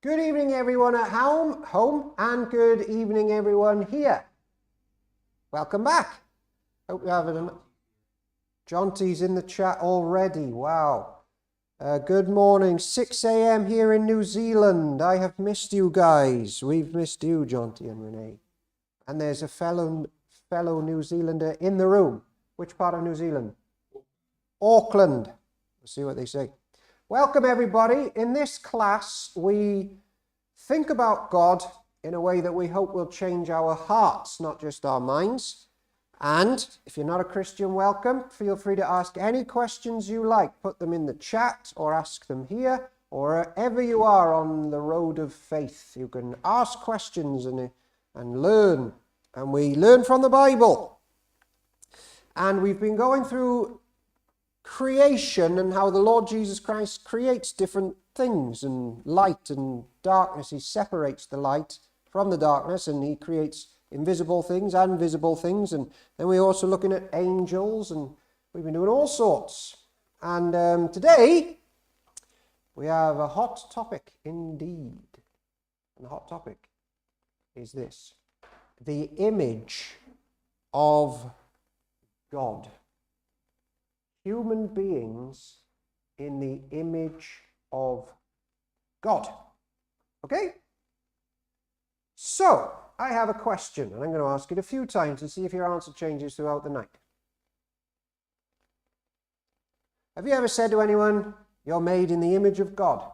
Good evening, everyone at home, and good evening, everyone here. Welcome back. Hope you're having a... Jonty's in the chat already. Wow. Good morning. 6 a.m. here in New Zealand. I have missed you guys. We've missed you, Jonty and Renee. And there's a fellow New Zealander in the room. Which part of New Zealand? Auckland. Let's see what they say. Welcome, everybody. In this class, we think about God in a way that we hope will change our hearts, not just our minds. And if you're not a Christian, welcome. Feel free to ask any questions you like. Put them in the chat or ask them here, or wherever you are on the road of faith. You can ask questions and learn. And we learn from the Bible. And we've been going through creation and how the Lord Jesus Christ creates different things, and light and darkness. He separates the light from the darkness, and he creates invisible things and visible things. And then we're also looking at angels, and we've been doing all sorts. And today we have a hot topic indeed. And the hot topic is this: the image of God. Human beings in the image of God. Okay? So, I have a question, and I'm going to ask it a few times and see if your answer changes throughout the night. Have you ever said to anyone, "You're made in the image of God"?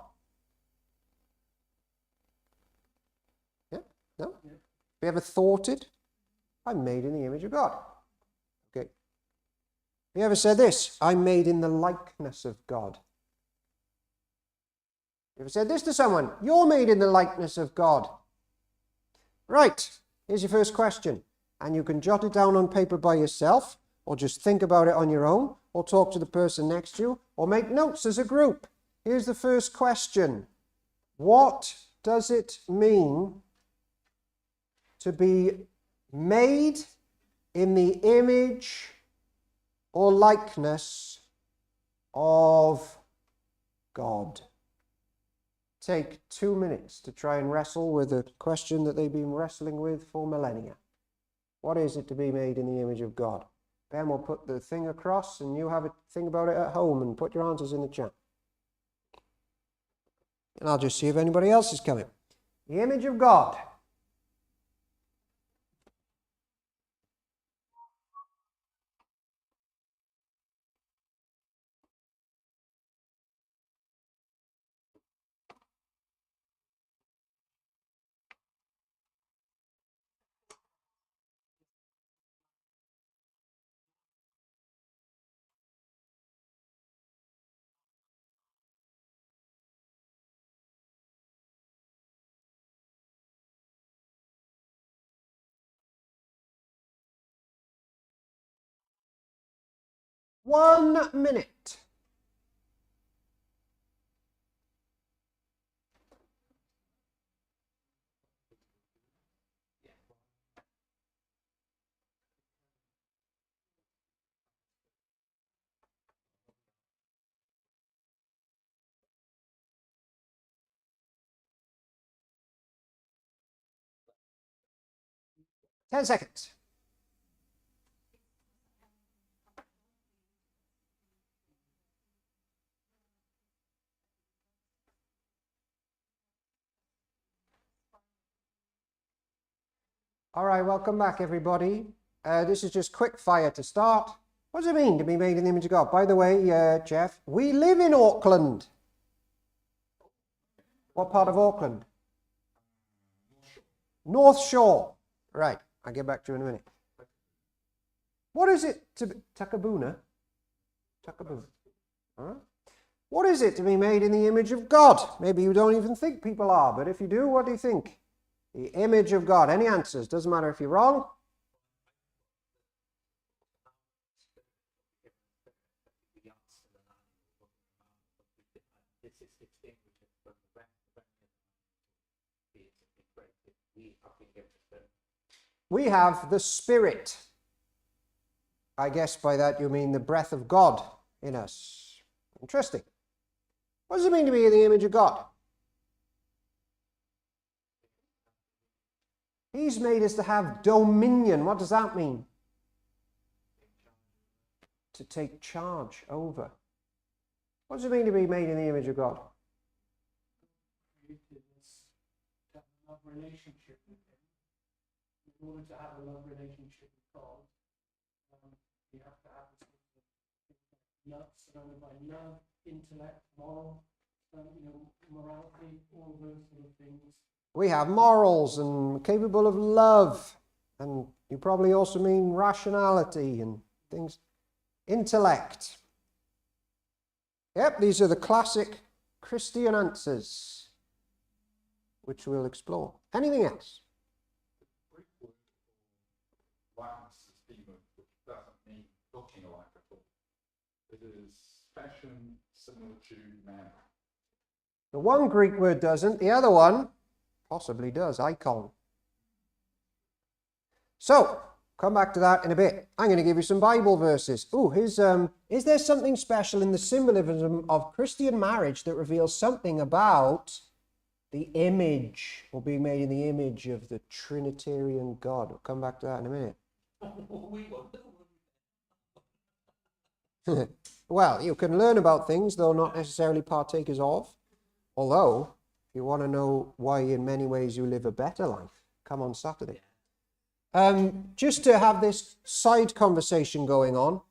Yeah? No? Yeah. Have you ever thought it? I'm made in the image of God. Okay. Have you ever said this? I'm made in the likeness of God. You ever said this to someone? You're made in the likeness of God. Right, here's your first question. And you can jot it down on paper by yourself, or just think about it on your own, or talk to the person next to you, or make notes as a group. Here's the first question. What does it mean to be made in the image or likeness of God? Take 2 minutes to try and wrestle with a question that they've been wrestling with for millennia. What is it to be made in the image of God? Ben will put the thing across, and you have a think about it at home and put your answers in the chat. And I'll just see if anybody else is coming. The image of God. One minute. Ten seconds. All right, welcome back, everybody. This is just quick fire to start. What does it mean to be made in the image of God? By the way, Jeff, we live in Auckland. What part of Auckland? North Shore. Right, I'll get back to you in a minute. What is it to be... Takabuna? Takabuna. All right. What is it to be made in the image of God? Maybe you don't even think people are, but if you do, what do you think? The image of God. Any answers? Doesn't matter if you're wrong. We have the Spirit. I guess by that you mean the breath of God in us. Interesting. What does it mean to be in the image of God? He's made us to have dominion. What does that mean? To take charge over. What does it mean to be made in the image of God? Created us to have a love relationship with Him. In order to have a love relationship with God, we have to have love, surrounded by love, intellect, moral, morality, all those sort of things. We have morals and capable of love, and you probably also mean rationality and things. Intellect. Yep, these are the classic Christian answers, which we'll explore. Anything else? The Greek word for likeness is demon, which doesn't mean looking like a fool. It is fashion, similitude, manner. The one Greek word doesn't, the other one possibly does, icon. So, come back to that in a bit. I'm going to give you some Bible verses. Ooh, is there something special in the symbolism of Christian marriage that reveals something about the image, or being made in the image of the Trinitarian God? We'll come back to that in a minute. Well, you can learn about things, though not necessarily partakers of. Although, if you want to know why in many ways you live a better life, come on Saturday. Just to have this side conversation going on,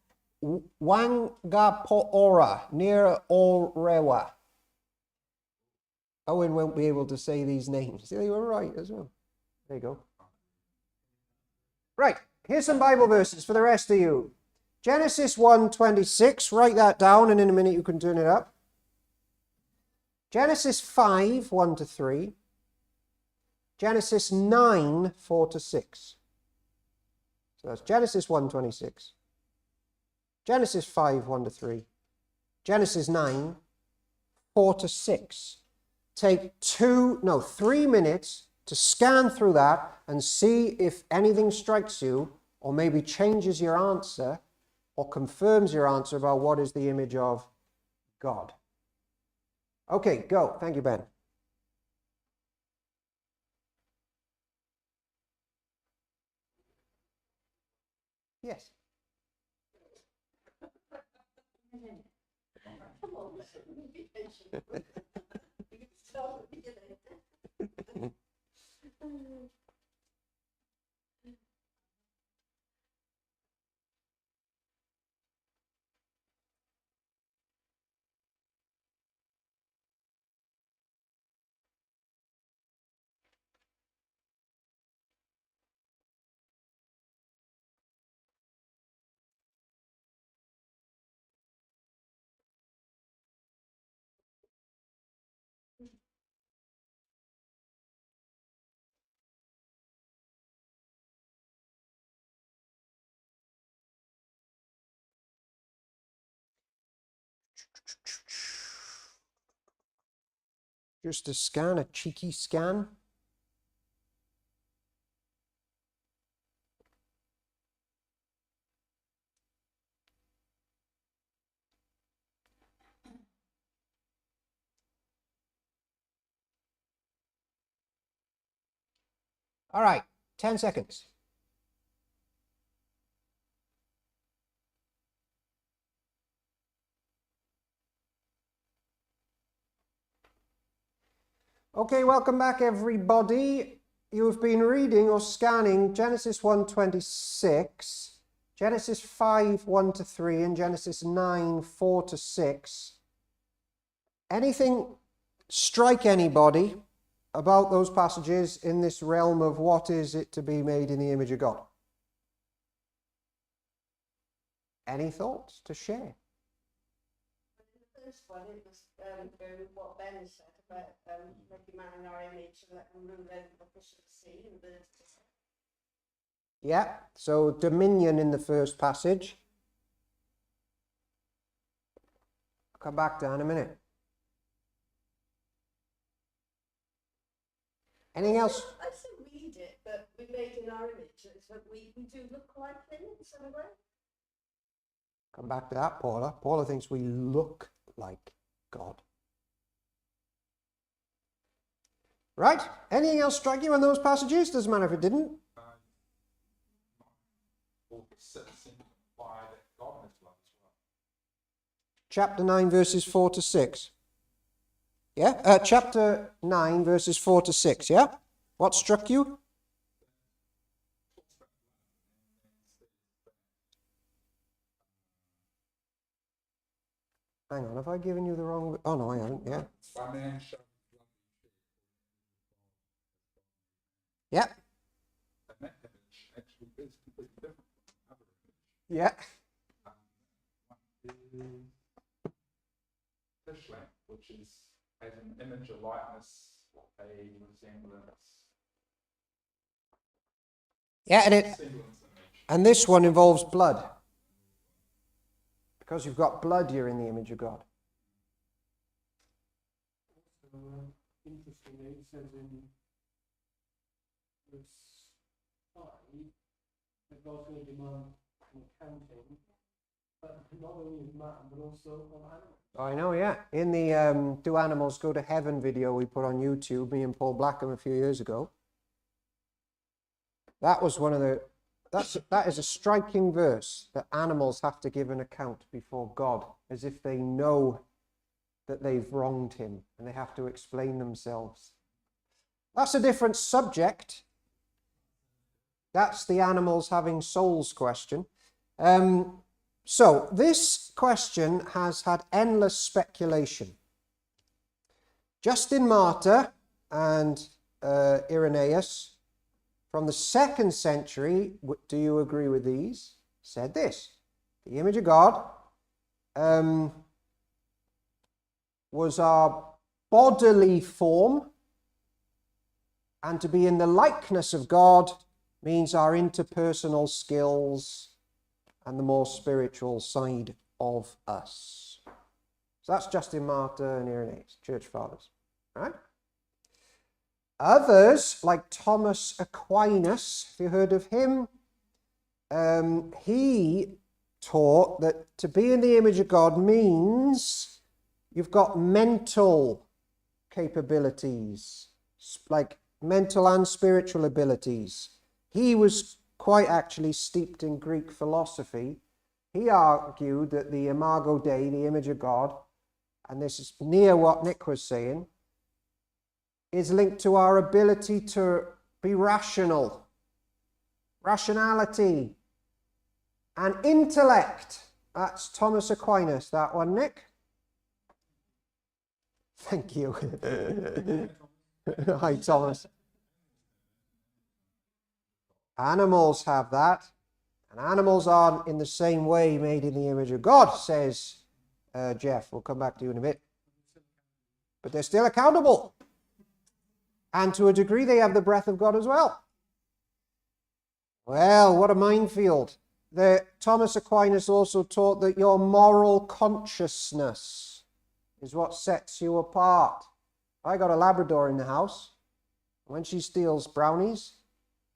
Wangapoora, near Orewa. Owen won't be able to say these names. They were right as well. There you go. Right, here's some Bible verses for the rest of you. Genesis 1:26, write that down, and in a minute you can turn it up. Genesis 5, 1-3. Genesis 9, 4-6. So that's Genesis 1:26. Genesis 5, 1-3. Genesis 9, 4-6. Take 3 minutes to scan through that and see if anything strikes you, or maybe changes your answer, or confirms your answer about what is the image of God. Okay, go. Thank you, Ben. Yes. Just a scan, a cheeky scan. All right, 10 seconds. Okay, welcome back, everybody. You've been reading or scanning Genesis 1:26, Genesis 5, 1-3, and Genesis 9, 4-6. Anything strike anybody about those passages in this realm of what is it to be made in the image of God? Any thoughts to share? The first one, it was what Ben said about making man in our image and let them rule over the fish of the sea and the birds of the sky. Yeah, so dominion in the first passage. I'll come back to that in a minute. Anything else? I still read it, but we made in our image, so we do look like them in some way. Come back to that, Paula. Paula thinks we look like God. Right? Anything else strike you on those passages? Doesn't matter if it didn't. Or seem to imply that God has love as well. Chapter 9, verses 4 to 6. Yeah? Chapter 9, verses 4 to 6, yeah? What struck you? Hang on, have I given you the wrong... Oh, no, I haven't, yeah. By man shall Yeah, and that image actually is completely different from other image. yeah. One is fish lamp, which is as an image, a likeness, a resemblance. Yeah, Semblance image. and this one involves blood. Because you've got blood, you're in the image of God. So, interestingly, it says in verse 5 that God's going to demand an accounting, but not only of man, but also of animals. I know, yeah. In the Do Animals Go to Heaven video we put on YouTube, me and Paul Blackham a few years ago, that was one of the... That is a striking verse, that animals have to give an account before God, as if they know that they've wronged him, and they have to explain themselves. That's a different subject. That's the animals having souls question. So this question has had endless speculation. Justin Martyr and Irenaeus, from the 2nd century, do you agree with these? Said this: the image of God was our bodily form, and to be in the likeness of God means our interpersonal skills and the more spiritual side of us. So that's Justin Martyr and Irenaeus, church fathers, right? Others, like Thomas Aquinas, have you heard of him? He taught that to be in the image of God means you've got mental capabilities, like mental and spiritual abilities. He was quite actually steeped in Greek philosophy. He argued that the Imago Dei, the image of God, and this is near what Nick was saying, is linked to our ability to be rational, rationality, and intellect. That's Thomas Aquinas, that one, Nick. Thank you. Hi, Thomas. Animals have that, and animals aren't in the same way made in the image of God, says Jeff. We'll come back to you in a bit. But they're still accountable. And to a degree, they have the breath of God as well. Well, what a minefield. Thomas Aquinas also taught that your moral consciousness is what sets you apart. I got a Labrador in the house. When she steals brownies,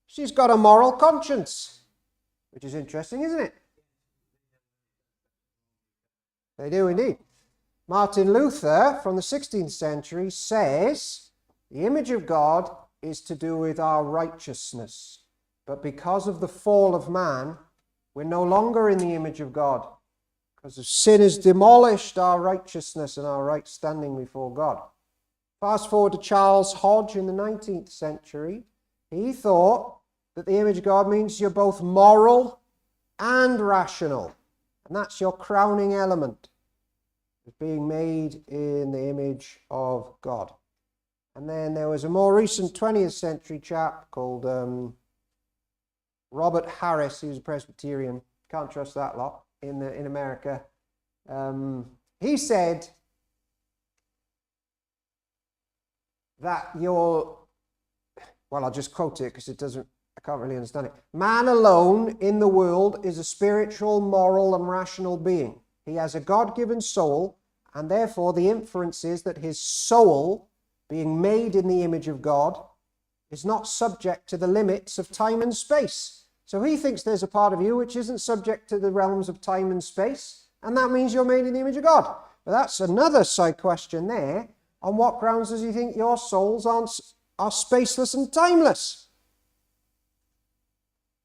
she's got a moral conscience, which is interesting, isn't it? They do indeed. Martin Luther, from the 16th century, says the image of God is to do with our righteousness. But because of the fall of man, we're no longer in the image of God. Because sin has demolished our righteousness and our right standing before God. Fast forward to Charles Hodge in the 19th century. He thought that the image of God means you're both moral and rational. And that's your crowning element, is being made in the image of God. And then there was a more recent 20th century chap called Robert Harris. He was a Presbyterian. Can't trust that lot in America. He said that I'll just quote it because I can't really understand it. Man alone in the world is a spiritual, moral, and rational being. He has a God-given soul, and therefore the inference is that his soul, being made in the image of God, is not subject to the limits of time and space. So he thinks there's a part of you which isn't subject to the realms of time and space, and that means you're made in the image of God. But that's another side question there. On what grounds does he think your souls are spaceless and timeless?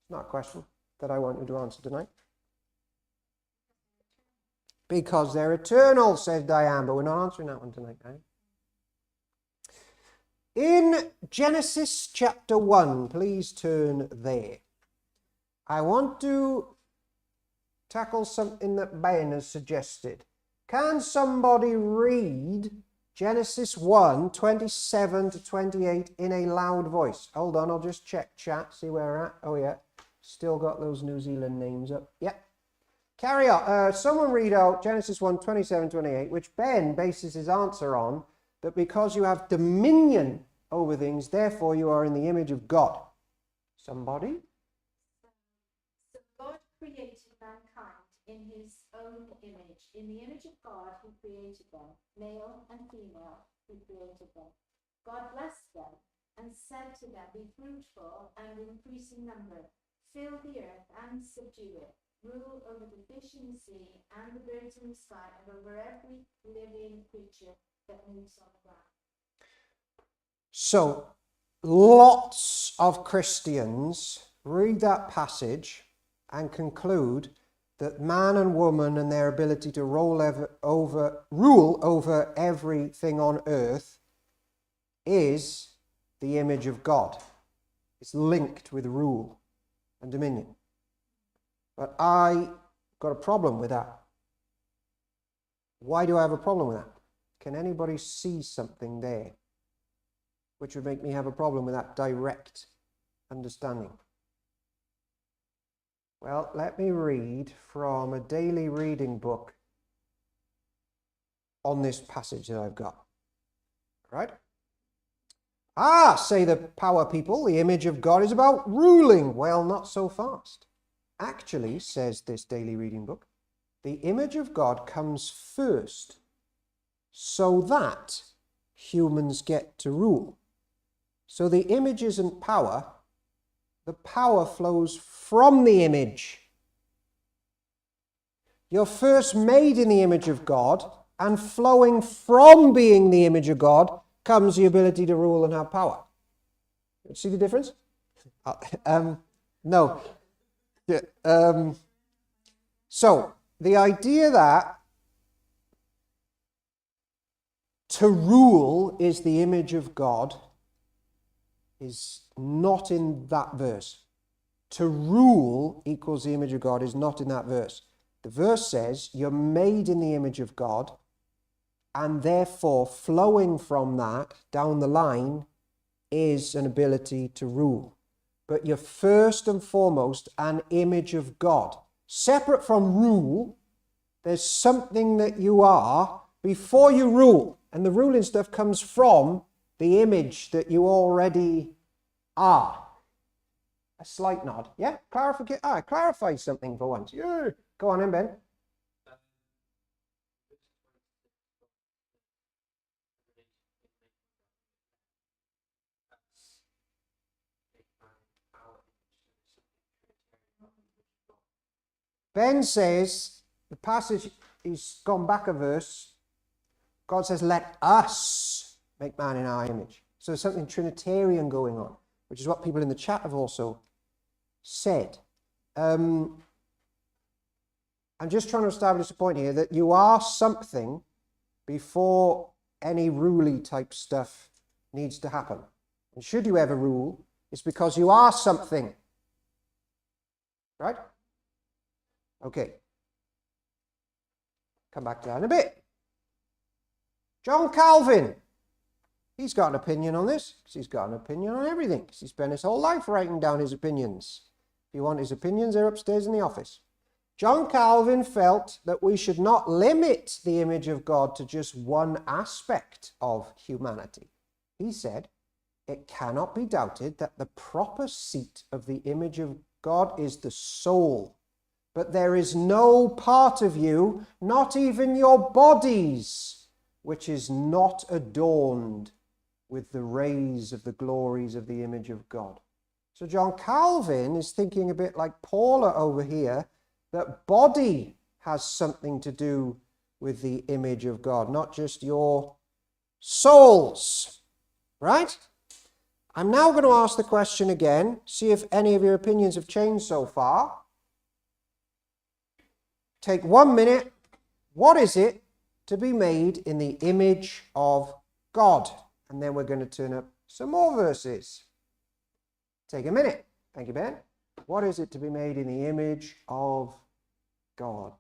Not a question that I want you to answer tonight. Because they're eternal, says Diane, but we're not answering that one tonight, right? In Genesis chapter 1, please turn there. I want to tackle something that Ben has suggested. Can somebody read Genesis 1, 27 to 28 in a loud voice? Hold on, I'll just check chat, see where we're at. Oh yeah, still got those New Zealand names up. Yep. Carry on. Someone read out Genesis 1, 27, 28, which Ben bases his answer on, that because you have dominion over things, therefore you are in the image of God. Somebody? So God created mankind in his own image. In the image of God, he created them. Male and female, he created them. God blessed them and said to them, be fruitful and increase in number. Fill the earth and subdue it. Rule over the fish in the sea and the birds in the sky and over every living creature that moves on the ground. So, lots of Christians read that passage and conclude that man and woman and their ability to rule over everything on earth is the image of God. It's linked with rule and dominion. But I got a problem with that. Why do I have a problem with that? Can anybody see something there which would make me have a problem with that direct understanding? Well, let me read from a daily reading book on this passage that I've got. Right? Say the power people, the image of God is about ruling. Well, not so fast. Actually, says this daily reading book, the image of God comes first so that humans get to rule. So the image isn't power. The power flows from the image. You're first made in the image of God, and flowing from being the image of God comes the ability to rule and have power. See the difference? No. So the idea that to rule is the image of God is not in that verse. To rule equals the image of God is not in that verse. The verse says you're made in the image of God, and therefore flowing from that down the line is an ability to rule. But you're first and foremost an image of God. Separate from rule, there's something that you are before you rule. And the ruling stuff comes from the image that you already are. A slight nod. Yeah? Clarify something for once. Yeah. Go on in, Ben. Ben says, the passage, he's gone back a verse. God says, let us make man in our image. So there's something Trinitarian going on, which is what people in the chat have also said. I'm just trying to establish a point here that you are something before any ruly type stuff needs to happen. And should you ever rule, it's because you are something. Right? Okay. Come back to that in a bit. John Calvin. He's got an opinion on this, because he's got an opinion on everything, because he spent his whole life writing down his opinions. If you want his opinions, they're upstairs in the office. John Calvin felt that we should not limit the image of God to just one aspect of humanity. He said, it cannot be doubted that the proper seat of the image of God is the soul. But there is no part of you, not even your bodies, which is not adorned with the rays of the glories of the image of God. So John Calvin is thinking a bit like Paula over here, that body has something to do with the image of God, not just your souls, right? I'm now going to ask the question again, see if any of your opinions have changed so far. Take 1 minute. What is it to be made in the image of God? And then we're going to turn up some more verses. Take a minute. Thank you, Ben. What is it to be made in the image of God?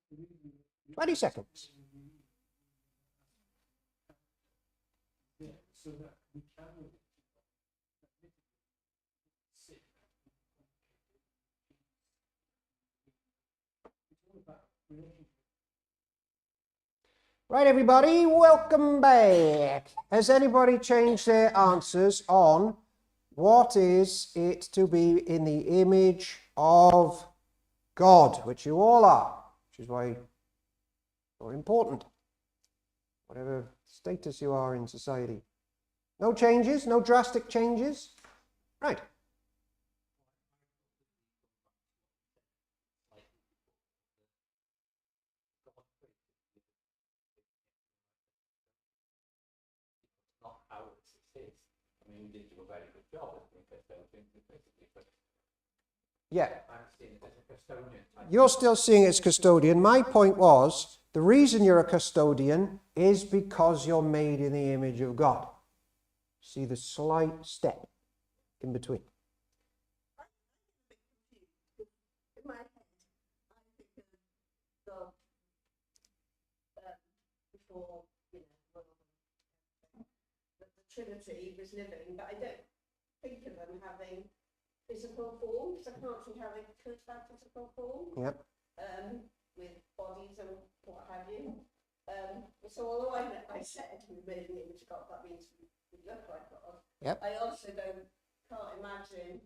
The reason 20 seconds. yeah, so that we can relate to God. Sick. It's all about relationship. Right, everybody, welcome back. Has anybody changed their answers on what is it to be in the image of God, which you all are, which is why you're important, whatever status you are in society. No changes, no drastic changes. Right. Not ours, it's his. I mean, we did do a very good job as being custodians, basically, but Yeah. I'm seeing it as a custodian type. You're still seeing it as custodian. My point was, the reason you're a custodian is because you're made in the image of God. See the slight step in between. In my head, I think of God before, that the Trinity was living, but I don't think of them having physical form, because I can't see how they could have physical form. Yep. With bodies and what have you. So although I said we made an image of God, that means we look like God. Yep. I also can't imagine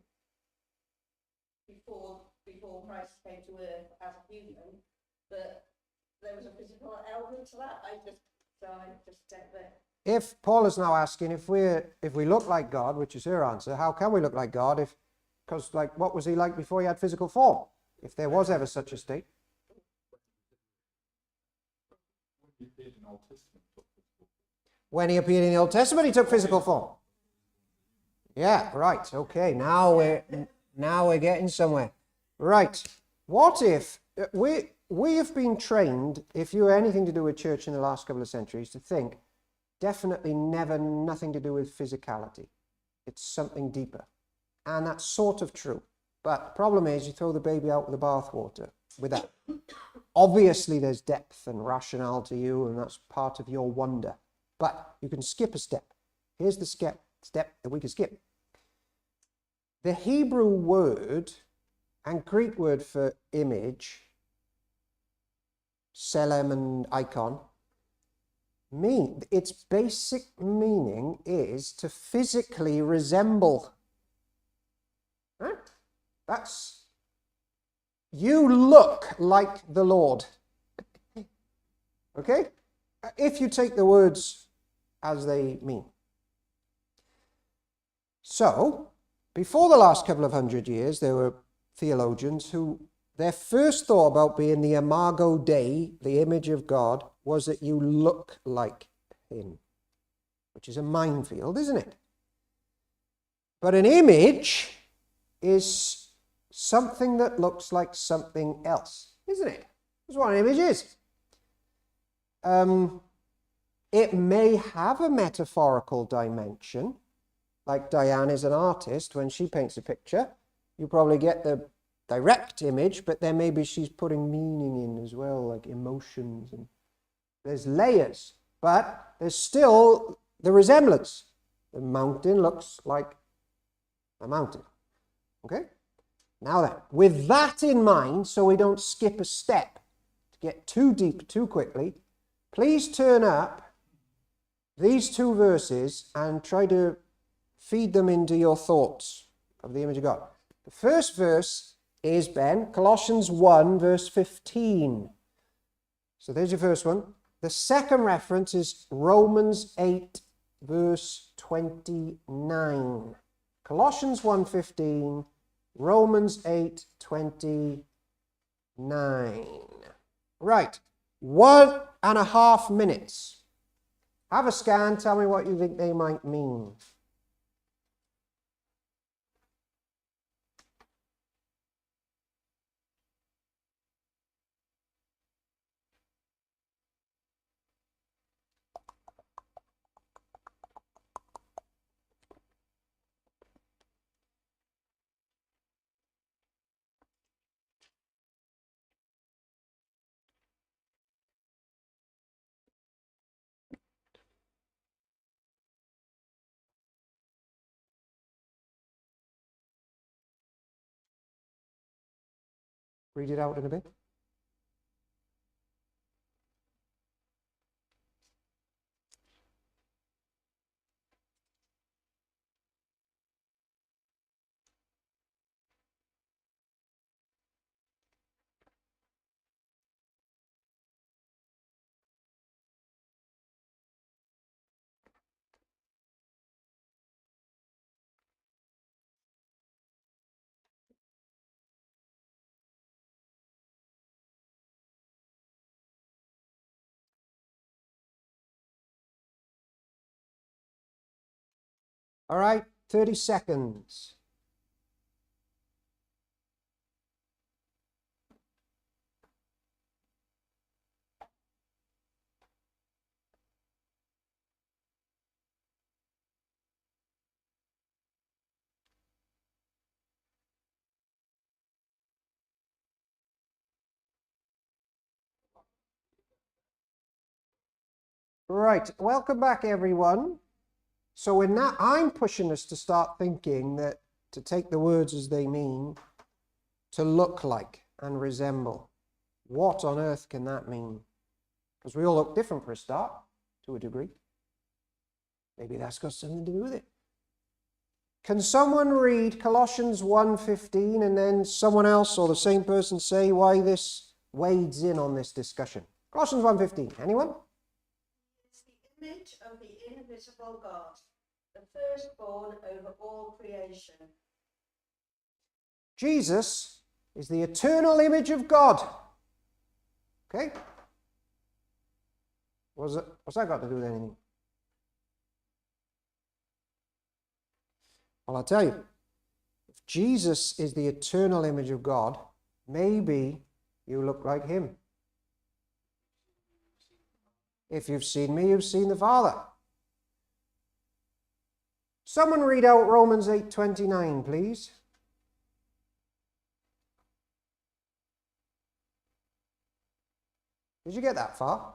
before Christ came to earth as a human that there was a physical element to that. I just don't know. If Paul is now asking if we look like God, which is her answer, how can we look like God because like what was he like before he had physical form? If there was ever such a state. When he appeared in the Old Testament, he took physical form. Yeah, right. Okay, now we're getting somewhere. Right. What if we have been trained, if you were anything to do with church in the last couple of centuries, to think definitely never nothing to do with physicality. It's something deeper. And that's sort of true. But the problem is you throw the baby out with the bathwater with that. Obviously there's depth and rationale to you, and that's part of your wonder. But you can skip a step. Here's the step that we can skip. The Hebrew word and Greek word for image, selem and icon, its basic meaning is to physically resemble. Right? That's, you look like the Lord. Okay? If you take the words as they mean. So, before the last couple of 100 years, there were theologians who their first thought about being the imago Dei, the image of God, was that you look like him, which is a minefield, isn't it? But an image is something that looks like something else, isn't it? That's what an image is. It may have a metaphorical dimension, like Diane is an artist. When she paints a picture, you probably get the direct image, but then maybe she's putting meaning in as well, like emotions, and there's layers, but there's still the resemblance. The mountain looks like a mountain. Okay? Now then, with that in mind, so we don't skip a step to get too deep too quickly, please turn up these two verses and try to feed them into your thoughts of the image of God. The first verse is, Ben, Colossians 1, verse 15. So there's your first one. The second reference is Romans 8, verse 29. Colossians 1:15, Romans 8:29. Right, 1.5 minutes. Have a scan, tell me what you think they might mean. Read it out in a bit. All right, 30 seconds. Right, welcome back everyone. So in that, I'm pushing us to start thinking that, to take the words as they mean, to look like and resemble. What on earth can that mean? Because we all look different for a start, to a degree. Maybe that's got something to do with it. Can someone read Colossians 1:15 and then someone else or the same person say why this wades in on this discussion? Colossians 1:15, anyone? It's the image of the invisible God, the firstborn over all creation. Jesus is the eternal image of God. Okay? What's that got to do with anything? Well, I'll tell you. If Jesus is the eternal image of God, maybe you look like him. If you've seen me, you've seen the Father. Someone read out Romans 8:29, please. Did you get that far?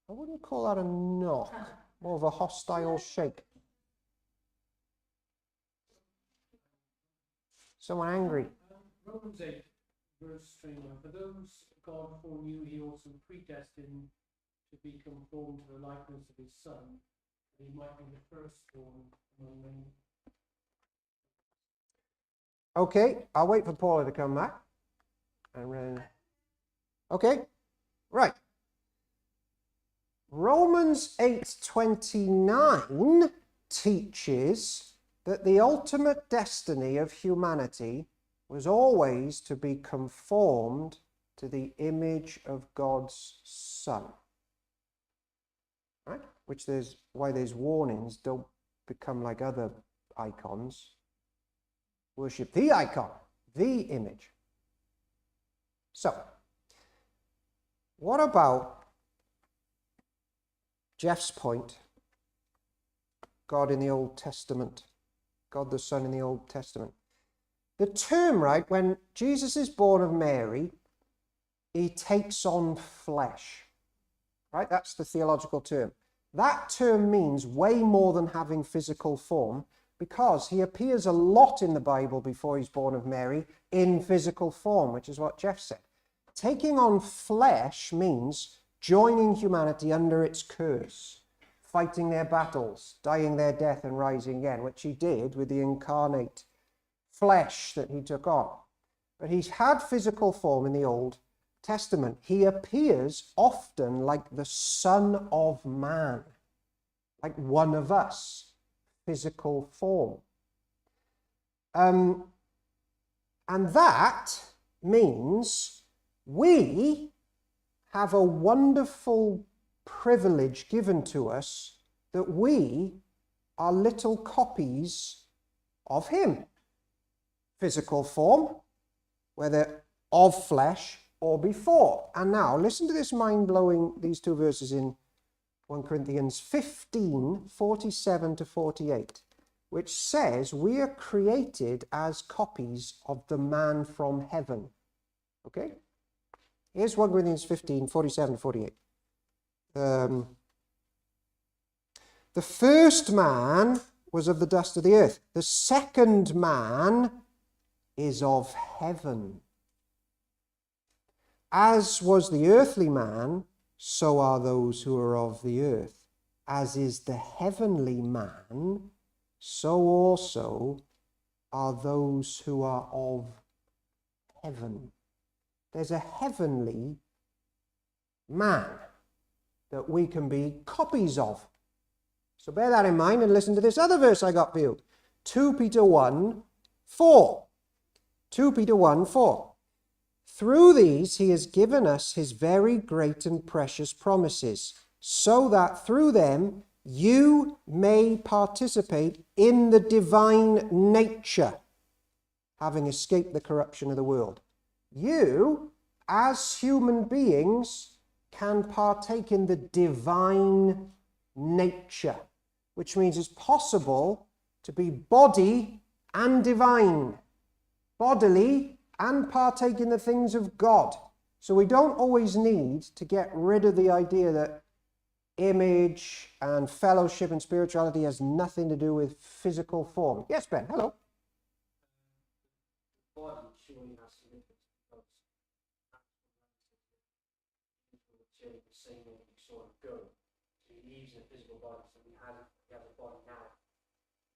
I wouldn't call that a knock, more of a hostile shake. Someone angry. Romans 8, verse 29. For those God foreknew, he also predestined to be conformed to the likeness of his Son, that he might be the firstborn among many. Okay, I'll wait for Paula to come back. Okay, right. Romans 8:29 teaches that the ultimate destiny of humanity was always to be conformed to the image of God's Son. Right? Which there's why there's warnings, don't become like other icons. Worship the icon, the image. So, what about Jeff's point? God in the Old Testament, God the Son in the Old Testament. The term, right, when Jesus is born of Mary, he takes on flesh. right? That's the theological term. That term means way more than having physical form, because he appears a lot in the Bible before he's born of Mary in physical form, which is what Jeff said. Taking on flesh means joining humanity under its curse, fighting their battles, dying their death and rising again, which he did with the incarnate flesh that he took on. But he's had physical form in the Old Testament. He appears often like the Son of Man, like one of us, physical form. And that means we have a wonderful privilege given to us that we are little copies of him. Physical form, whether of flesh or before. And now listen to this mind-blowing, these two verses in 1 Corinthians 15, 47 to 48, which says we are created as copies of the man from heaven. Okay? Here's 1 Corinthians 15, 47 to 48. The first man was of the dust of the earth. The second man is of heaven. As was the earthly man, so are those who are of the earth. As is the heavenly man, so also are those who are of heaven. There's a heavenly man that we can be copies of. So bear that in mind and listen to this other verse I got for you. 2 Peter 1, 4. 2 Peter 1, 4. Through these he has given us his very great and precious promises, so that through them you may participate in the divine nature, having escaped the corruption of the world. You, as human beings, can partake in the divine nature, which means it's possible to be body and divine, bodily and partake in the things of God. So we don't always need to get rid of the idea that image and fellowship and spirituality has nothing to do with physical form. Yes, Ben, hello. The body surely has significance because the same way we saw him go. So he leaves a physical body, so we have a body now.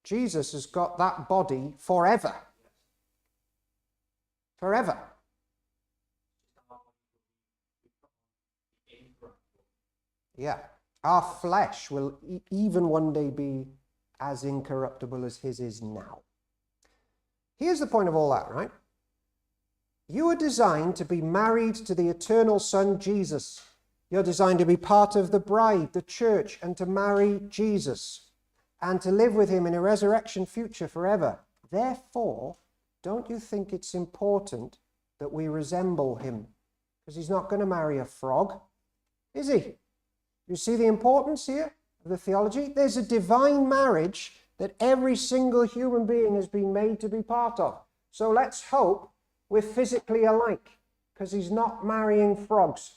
Jesus has got that body forever. Forever. Yeah. Our flesh will even one day be as incorruptible as his is now. Here's the point of all that, right? You are designed to be married to the eternal Son, Jesus. You're designed to be part of the bride, the church, and to marry Jesus and to live with him in a resurrection future forever. Therefore, don't you think it's important that we resemble him? Because he's not going to marry a frog, is he? You see the importance here of the theology? There's a divine marriage that every single human being has been made to be part of. So let's hope we're physically alike, because he's not marrying frogs.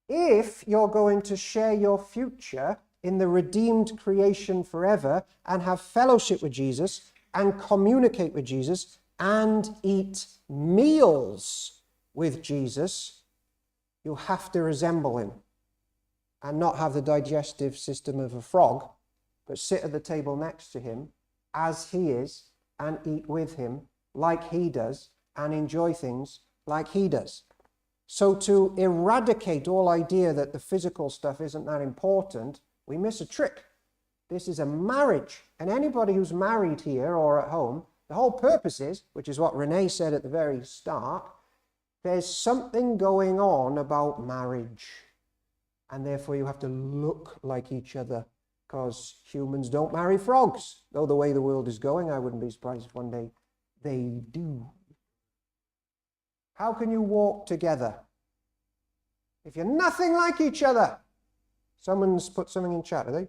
If you're going to share your future in the redeemed creation forever and have fellowship with Jesus and communicate with Jesus and eat meals with Jesus, you have to resemble him and not have the digestive system of a frog, but sit at the table next to him as he is and eat with him like he does and enjoy things like he does. So to eradicate all idea that the physical stuff isn't that important, we miss a trick. This is a marriage, and anybody who's married here or at home, the whole purpose is, which is what Renee said at the very start, there's something going on about marriage, and therefore you have to look like each other, because humans don't marry frogs. Though the way the world is going, I wouldn't be surprised if one day they do. How can you walk together if you're nothing like each other? Someone's put something in chat, are they?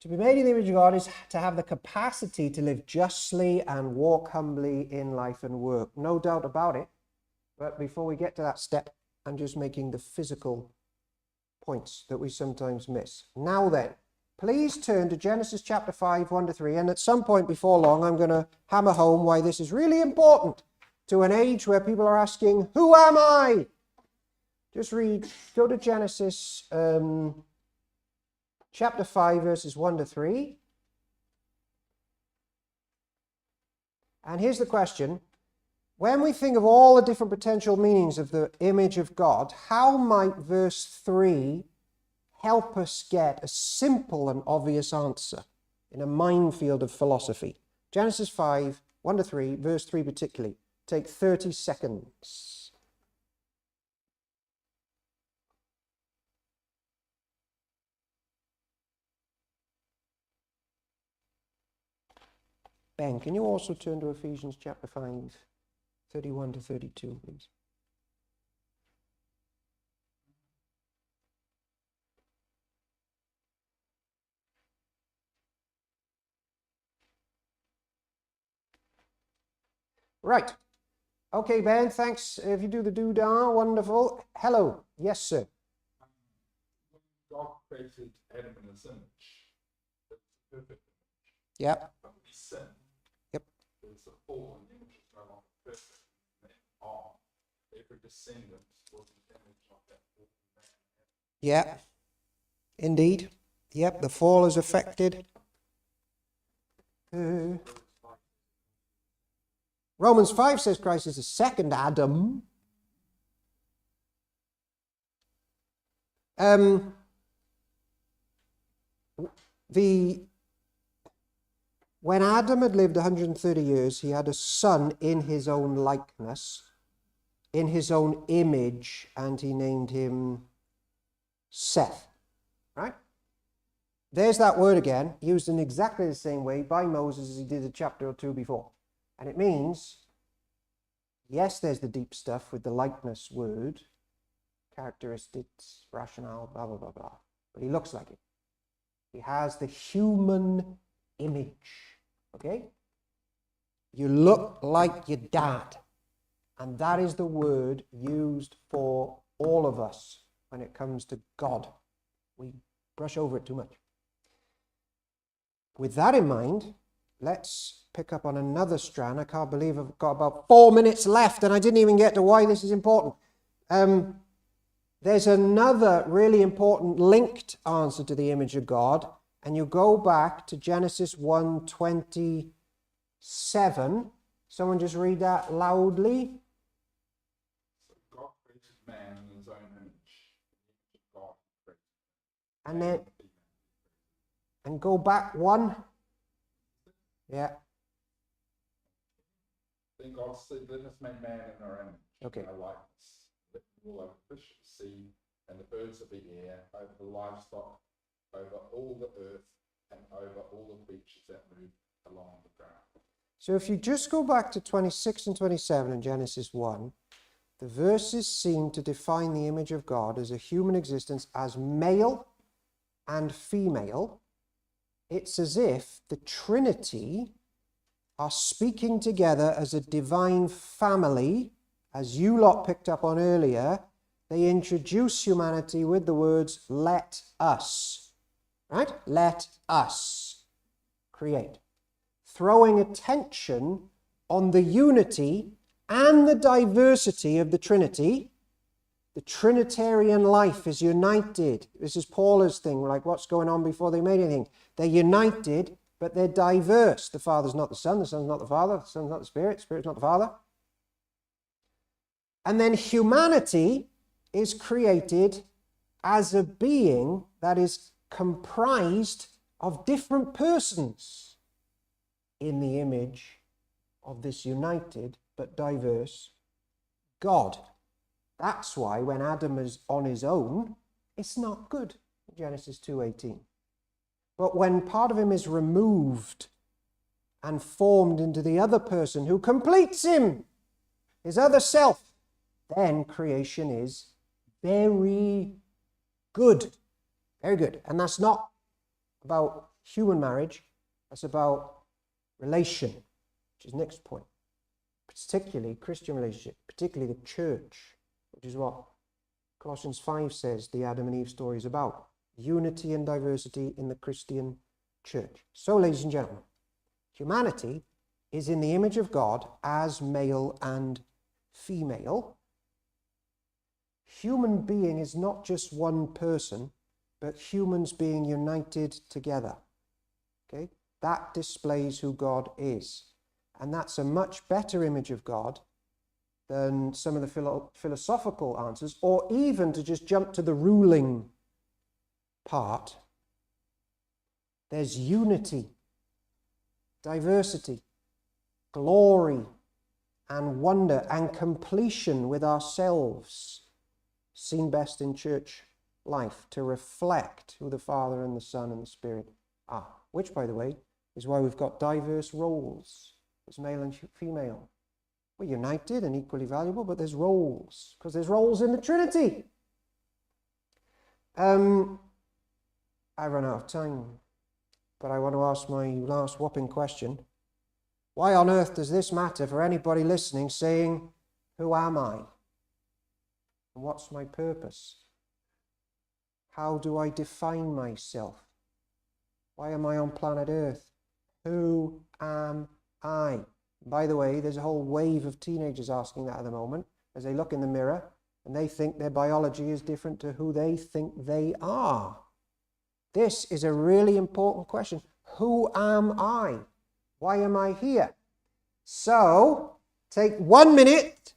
To be made in the image of God is to have the capacity to live justly and walk humbly in life and work. No doubt about it. But before we get to that step, I'm just making the physical points that we sometimes miss. Now then, please turn to Genesis chapter 5, 1 to 3, and at some point before long, I'm going to hammer home why this is really important to an age where people are asking, who am I? Just go to Genesis chapter 5, verses 1 to 3. And here's the question. When we think of all the different potential meanings of the image of God, how might verse 3 help us get a simple and obvious answer in a minefield of philosophy? Genesis 5, 1 to 3, verse 3 particularly. Take 30 seconds. Ben, can you also turn to Ephesians chapter 5, 31 to 32, please? Right. Okay, Ben, thanks. If you do the doodah, wonderful. Hello. Yes, sir. God created Adam in his image. It's a perfect image. Yep. But we sin. Yep. There's a fall, and the image is no longer perfect. And every descendant was an image of that fallen man. Yeah. Indeed. Yep, the fall is affected. Romans 5 says Christ is the second Adam. When Adam had lived 130 years, he had a son in his own likeness, in his own image, and he named him Seth. Right? There's that word again, used in exactly the same way by Moses as he did a chapter or two before. And it means, yes, there's the deep stuff with the likeness word, characteristics, rationale, blah, blah, blah, blah. But he looks like it. He has the human image. Okay? You look like your dad. And that is the word used for all of us when it comes to God. We brush over it too much. With that in mind, let's pick up on another strand. I can't believe I've got about 4 minutes left and I didn't even get to why this is important. There's another really important linked answer to the image of God, and you go back to Genesis 1:27. Someone just read that loudly. So God created man in his own image. The image of God created And man then, and female. and go back one. Yeah. Then God said, let us make man in our image, Okay. in our likeness. Let them rule over the fish of the sea and the birds of the air, over the livestock, over all the earth, and over all the creatures that move along the ground. So if you just go back to 26 and 27 in Genesis 1, the verses seem to define the image of God as a human existence as male and female. It's as if the Trinity are speaking together as a divine family, as you lot picked up on earlier. They introduce humanity with the words, let us, right? Let us create. Throwing attention on the unity and the diversity of the Trinity. The Trinitarian life is united. This is Paula's thing, like what's going on before they made anything. They're united, but they're diverse. The Father's not the Son, the Son's not the Father, the Son's not the Spirit, the Spirit's not the Father. And then humanity is created as a being that is comprised of different persons in the image of this united but diverse God. That's why when Adam is on his own, it's not good. Genesis 2:18. But when part of him is removed and formed into the other person who completes him, his other self, then creation is very good. Very good. And that's not about human marriage. That's about relation, which is next point. Particularly Christian relationship, particularly the church, which is what Colossians 5 says the Adam and Eve story is about unity and diversity in the Christian church. So, ladies and gentlemen, humanity is in the image of God as male and female. Human being is not just one person, but humans being united together. Okay? That displays who God is. And that's a much better image of God than some of the philosophical answers, or even to just jump to the ruling part. There's unity, diversity, glory, and wonder, and completion with ourselves, seen best in church life, to reflect who the Father and the Son and the Spirit are. Which, by the way, is why we've got diverse roles. There's male and female. We're united and equally valuable, but there's roles, because there's roles in the Trinity. I run out of time, but I want to ask my last whopping question. Why on earth does this matter for anybody listening saying, who am I? And what's my purpose? How do I define myself? Why am I on planet Earth? Who am I? By the way, there's a whole wave of teenagers asking that at the moment as they look in the mirror and they think their biology is different to who they think they are. This is a really important question. Who am I? Why am I here? So, take 1 minute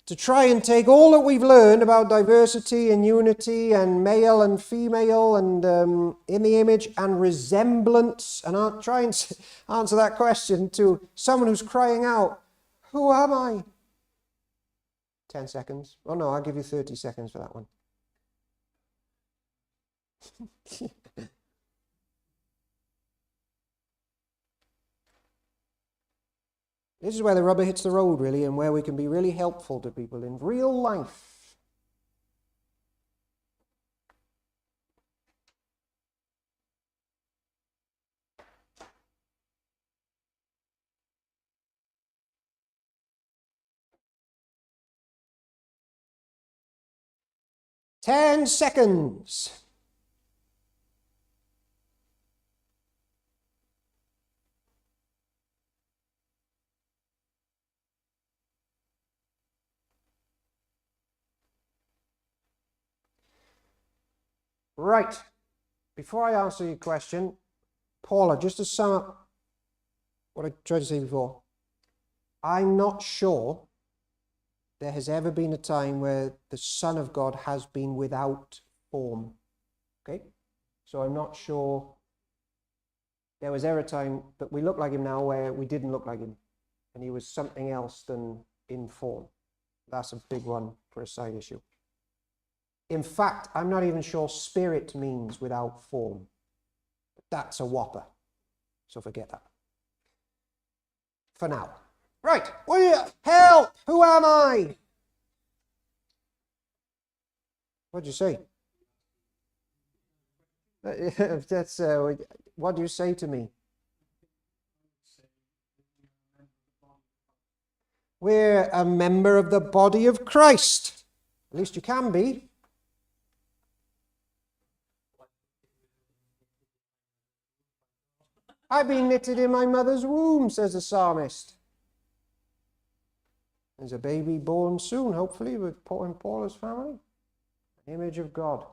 to try and take all that we've learned about diversity and unity and male and female and in the image and resemblance, and I'll try and answer that question to someone who's crying out, who am I? 10 seconds. Oh no, I'll give you 30 seconds for that one. This is where the rubber hits the road, really, and where we can be really helpful to people in real life. Ten seconds. Right. Before I answer your question, Paula, just to sum up what I tried to say before, I'm not sure there has ever been a time where the Son of God has been without form. Okay? So I'm not sure there was ever a time that we look like him now where we didn't look like him and he was something else than in form. That's a big one for a side issue. In fact, I'm not even sure spirit means without form. That's a whopper. So forget that. For now. Right. Help! Who am I? What'd you say? That's what do you say to me? We're a member of the body of Christ. At least you can be. I've been knitted in my mother's womb, says the psalmist. There's a baby born soon, hopefully, with Paul and Paula's family. An image of God.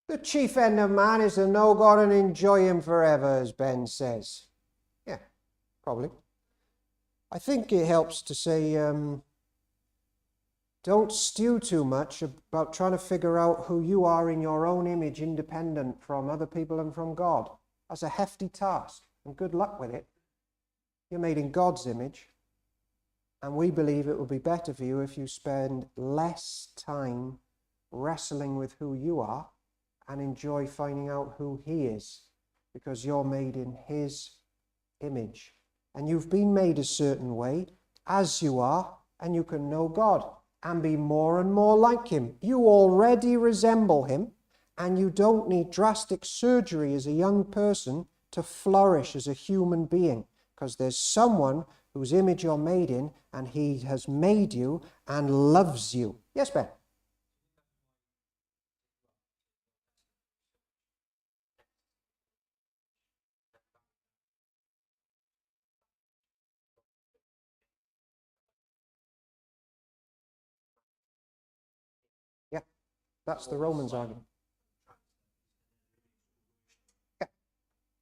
The chief end of man is to know God and enjoy him forever, as Ben says. Yeah, probably. I think it helps to say, don't stew too much about trying to figure out who you are in your own image, independent from other people and from God. That's a hefty task, and good luck with it. You're made in God's image, and we believe it would be better for you if you spend less time wrestling with who you are and enjoy finding out who he is, because you're made in his image. And you've been made a certain way, as you are, and you can know God and be more and more like him. You already resemble him, and you don't need drastic surgery as a young person to flourish as a human being, because there's someone whose image you're made in, and he has made you and loves you. Yes, Ben? Yeah, that's the Romans argument.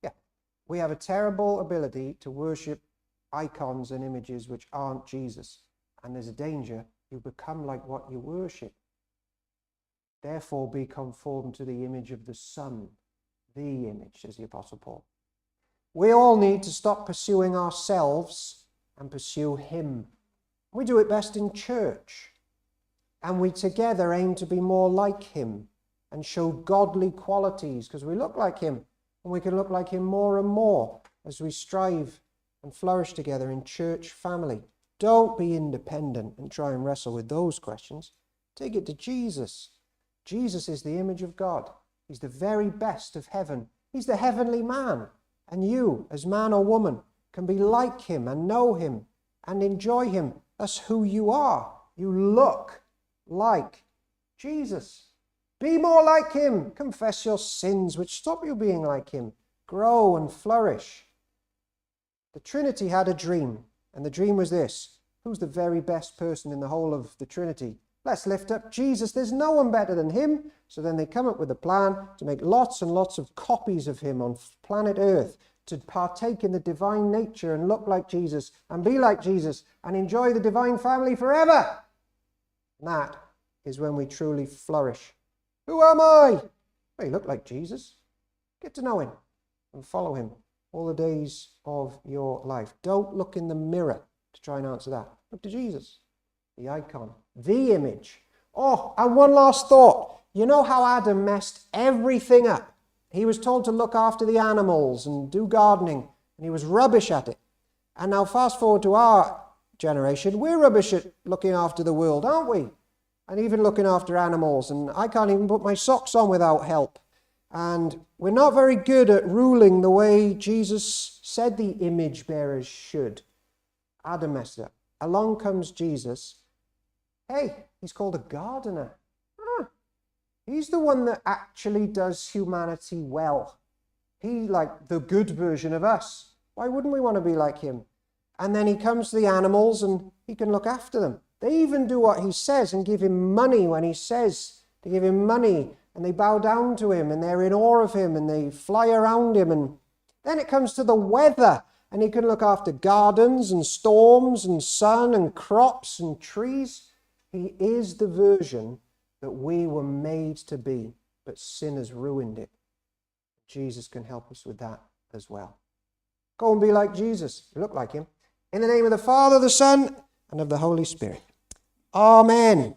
Yeah. We have a terrible ability to worship icons and images which aren't Jesus. And there's a danger you become like what you worship. Therefore, be conformed to the image of the Son, the image, says the Apostle Paul. We all need to stop pursuing ourselves and pursue him. We do it best in church. And we together aim to be more like him and show godly qualities, because we look like him, and we can look like him more and more as we strive and flourish together in church family. Don't be independent and try and wrestle with those questions. Take it to Jesus. Jesus is the image of God. He's the very best of heaven. He's the heavenly man. And you, as man or woman, can be like him and know him and enjoy him. That's who you are. You look like Jesus. Be more like him. Confess your sins which stop you being like him. Grow and flourish. The Trinity had a dream, and the dream was this: who's the very best person in the whole of the Trinity? Let's lift up Jesus. There's no one better than him. So then they come up with a plan to make lots and lots of copies of him on planet Earth, to partake in the divine nature and look like Jesus and be like Jesus and enjoy the divine family forever. And that is when we truly flourish. Who am I? Well, you look like Jesus. Get to know him and follow him all the days of your life. Don't look in the mirror to try and answer that. Look to Jesus, the icon, the image. Oh, and one last thought. You know how Adam messed everything up? He was told to look after the animals and do gardening, and he was rubbish at it. And now fast forward to our generation, we're rubbish at looking after the world, aren't we? And even looking after animals, and I can't even put my socks on without help. And we're not very good at ruling the way Jesus said the image bearers should. Adam messed it up. Along comes Jesus. Hey, he's called a gardener. He's the one that actually does humanity well. He's like the good version of us. Why wouldn't we want to be like him? And then he comes to the animals and he can look after them. They even do what he says and give him money when he says to give him money. And they bow down to him and they're in awe of him and they fly around him. And then it comes to the weather, and he can look after gardens and storms and sun and crops and trees. He is the version that we were made to be, but sin has ruined it. Jesus can help us with that as well. Go and be like Jesus. You look like him. In the name of the Father, the Son, and of the Holy Spirit. Amen.